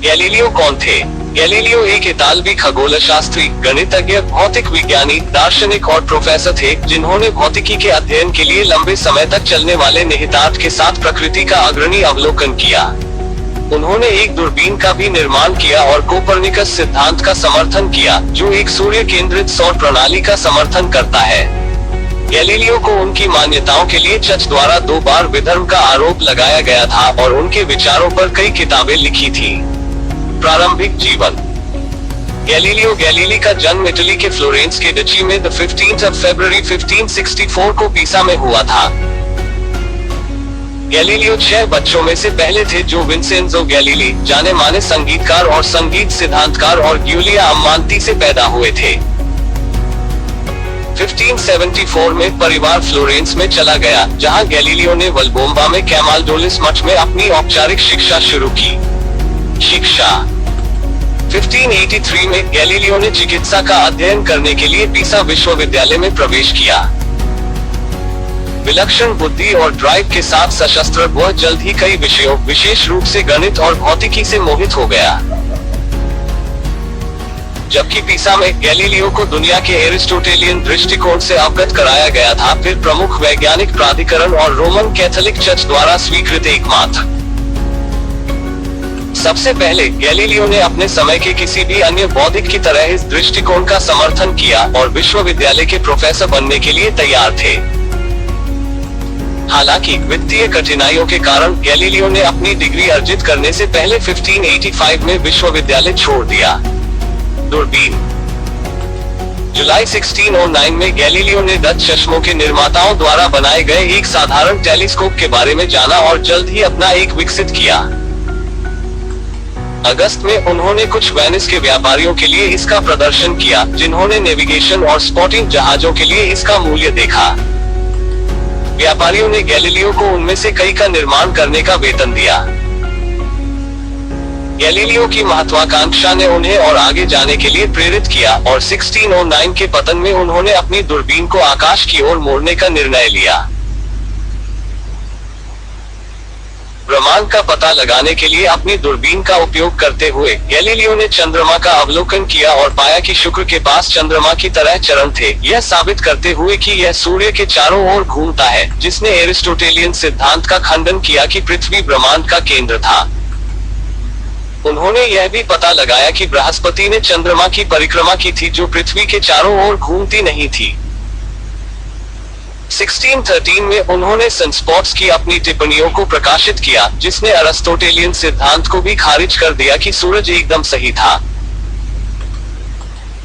Galileo कौन थे? Galileo एक इतालवी खगोलशास्त्री, गणितज्ञ, भौतिक विज्ञानी, दार्शनिक और प्रोफेसर थे, जिन्होंने भौतिकी के अध्ययन के लिए लंबे समय तक चलने वाले निहितार्थ के साथ प्रकृति का अग्रणी अवलोकन किया। उन्होंने एक दूरबीन का भी निर्माण किया और कोपरनिकस सिद्धांत का समर्थन किया, जो एक सूर्य केंद्रित सौर प्रणाली का समर्थन करता है। गैलीलियो को उनकी मान्यताओं के लिए चर्च द्वारा 2 बार विधर्म का आरोप लगाया गया था और उनके विचारों पर कई किताबें लिखी थी। प्रारंभिक जीवन। गैलीलियो गैलीली का जन्म इटली के फ्लोरेंस के डची में 15 फरवरी 1564 को पीसा में हुआ था। गैलीलियो 6 बच्चों में से पहले थे जो विंसेंजो गैलीली, जाने माने संगीतकार और संगीत सिद्धांतकार, और गिउलिया अम्मांती से पैदा हुए थे। 1574 में परिवार फ्लोरेंस में चला गया, जहां गैलीलियो ने वल्बोम्बा में कैमालडोलिस मठ में अपनी औपचारिक शिक्षा शुरू की। शिक्षा 1583 में गैलीलियो ने चिकित्सा का अध्ययन करने के लिए पीसा विश्वविद्यालय में प्रवेश किया। विलक्षण बुद्धि और ड्राइव के साथ सशस्त्र, वह जल्द ही कई विषयों, विशेष रूप से गणित और भौतिकी से मोहित हो गया। जबकि पीसा में गैलीलियो को दुनिया के एरिस्टोटेलियन दृष्टिकोण से अवगत कराया गया था, फिर प्रमुख वैज्ञानिक प्राधिकरण और रोमन कैथोलिक चर्च द्वारा स्वीकृत एकमात्र। सबसे पहले गैलीलियो ने अपने समय के किसी भी अन्य बौद्धिक की तरह इस दृष्टिकोण का समर्थन किया और विश्वविद्यालय के प्रोफेसर बनने के लिए तैयार थे। हालांकि वित्तीय कठिनाइयों के कारण गैलीलियो ने अपनी डिग्री अर्जित करने से पहले 1585 में विश्वविद्यालय छोड़ दिया। दूरबीन। जुलाई 1609 में गैलीलियो ने डच चश्मों के निर्माताओं द्वारा बनाए गए एक साधारण टेलीस्कोप के बारे में जाना और जल्द ही अपना एक विकसित किया। अगस्त में उन्होंने कुछ वेनिस के व्यापारियों के लिए इसका प्रदर्शन किया, जिन्होंने नेविगेशन और स्पॉटिंग जहाजों के लिए इसका मूल्य देखा। व्यापारियों ने गैलीलियो को उनमें से कई का निर्माण करने का वेतन दिया। गैलीलियो की महत्वाकांक्षा ने उन्हें और आगे जाने के लिए प्रेरित किया और 1609 के पतन में उन्होंने अपनी दूरबीन को आकाश की ओर मोड़ने का निर्णय लिया। ब्रह्मांड का पता लगाने के लिए अपनी दूरबीन का उपयोग करते हुए गैलीलियो ने चंद्रमा का अवलोकन किया और पाया कि शुक्र के पास चंद्रमा की तरह चरण थे, यह साबित करते हुए कि यह सूर्य के चारों ओर घूमता है, जिसने एरिस्टोटेलियन सिद्धांत का खंडन किया कि पृथ्वी ब्रह्मांड का केंद्र था। उन्होंने यह भी पता लगाया कि बृहस्पति ने चंद्रमा की परिक्रमा की थी, जो पृथ्वी के चारों ओर घूमती नहीं थी। 1613 में उन्होंने सनस्पॉट्स की अपनी टिप्पणियों को प्रकाशित किया, जिसने अरिस्टोटेलियन सिद्धांत को भी खारिज कर दिया कि सूरज एकदम सही था।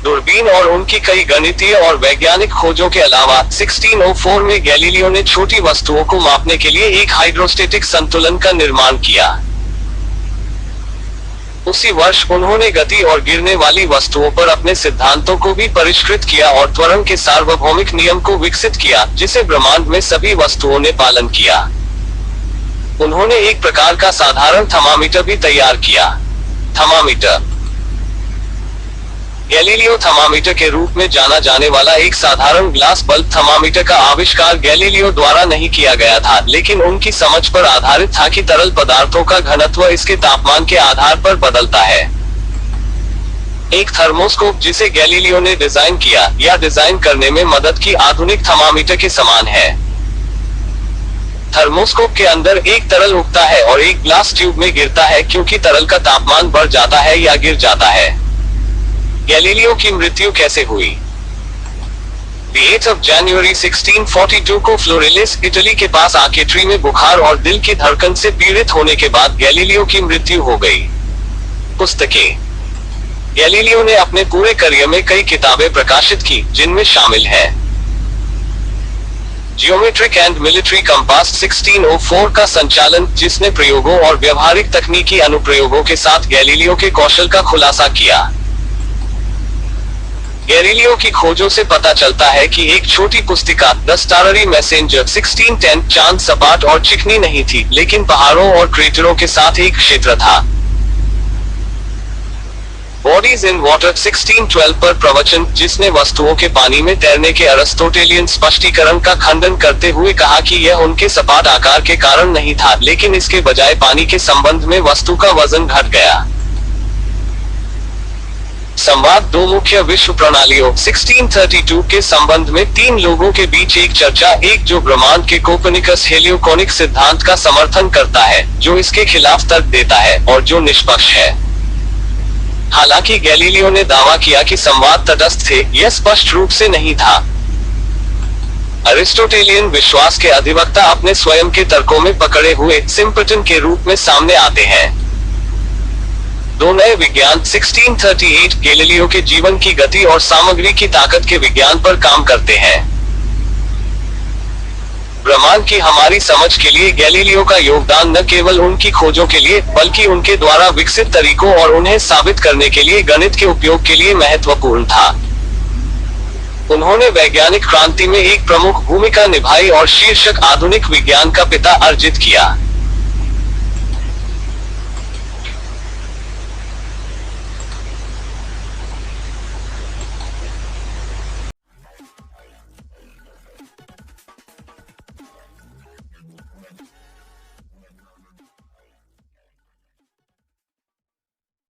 दूरबीन और उनकी कई गणितीय और वैज्ञानिक खोजों के अलावा 1604 में गैलीलियो ने छोटी वस्तुओं को मापने के लिए एक हाइड्रोस्टेटिक संतुलन का निर्माण किया। उसी वर्ष उन्होंने गति और गिरने वाली वस्तुओं पर अपने सिद्धांतों को भी परिष्कृत किया और त्वरण के सार्वभौमिक नियम को विकसित किया, जिसे ब्रह्मांड में सभी वस्तुओं ने पालन किया। उन्होंने एक प्रकार का साधारण थर्मामीटर भी तैयार किया। थर्मामीटर। गैलीलियो थर्मामीटर के रूप में जाना जाने वाला एक साधारण ग्लास बल्ब थर्मामीटर का आविष्कार गैलीलियो द्वारा नहीं किया गया था, लेकिन उनकी समझ पर आधारित था कि तरल पदार्थों का घनत्व इसके तापमान के आधार पर बदलता है। एक थर्मोस्कोप जिसे गैलीलियो ने डिजाइन किया या डिजाइन करने में मदद की, आधुनिक थर्मामीटर के समान है। थर्मोस्कोप के अंदर एक तरल उगता है और एक ग्लास ट्यूब में गिरता है, क्योंकि तरल का तापमान बढ़ जाता है या गिर जाता है। गैलीलियो की मृत्यु कैसे हुई? 8 जनवरी 1642 को फ्लोरेलिस, इटली के पास आकेट्री में बुखार और दिल की धड़कन से पीड़ित होने के बाद गैलीलियो की मृत्यु हो गई। पुस्तकें। गैलीलियो ने अपने पूरे करियर में कई किताबें प्रकाशित की, जिनमें शामिल है जियोमेट्रिक एंड मिलिट्री कंपास 1604 का संचालन, जिसने प्रयोगों और व्यवहारिक तकनीकी अनुप्रयोगों के साथ गैलीलियो के कौशल का खुलासा किया। गैलीलियो की खोजों से पता चलता है कि एक छोटी पुस्तिका द स्टाररी मैसेंजर 1610 चांद सपाट और चिकनी नहीं थी, लेकिन पहाड़ों और क्रेटरों के साथ एक क्षेत्र था। बॉडीज इन वाटर 1612 पर प्रवचन, जिसने वस्तुओं के पानी में तैरने के अरिस्टोटेलियन स्पष्टीकरण का खंडन करते हुए कहा कि यह उनके सपाट आकार के कारण नहीं था, लेकिन इसके बजाय पानी के संबंध में वस्तु का वजन घट गया। संवाद दो मुख्य विश्व प्रणालियों 1632 के संबंध में तीन लोगों के बीच एक चर्चा, एक जो ब्रह्मांड के कोपर्निकस हेलियोकोनिक सिद्धांत का समर्थन करता है, जो इसके खिलाफ तर्क देता है, और जो निष्पक्ष है। हालांकि गैलीलियो ने दावा किया कि संवाद तटस्थ थे, यह स्पष्ट रूप से नहीं था। अरिस्टोटेलियन विश्वास के अधिवक्ता अपने स्वयं के तर्कों में पकड़े हुए सिम्पटन के रूप में सामने आते हैं। दो नए विज्ञान 1638 गैलीलियो के जीवन की गति और सामग्री की ताकत के विज्ञान पर काम करते हैं। ब्रह्मांड की हमारी समझ के लिए गैलीलियो का योगदान न केवल उनकी खोजों के लिए, बल्कि उनके द्वारा विकसित तरीकों और उन्हें साबित करने के लिए गणित के उपयोग के लिए महत्वपूर्ण था। उन्होंने वैज्ञानिक क्रांति में एक प्रमुख भूमिका निभाई और शीर्षक आधुनिक विज्ञान का पिता अर्जित किया।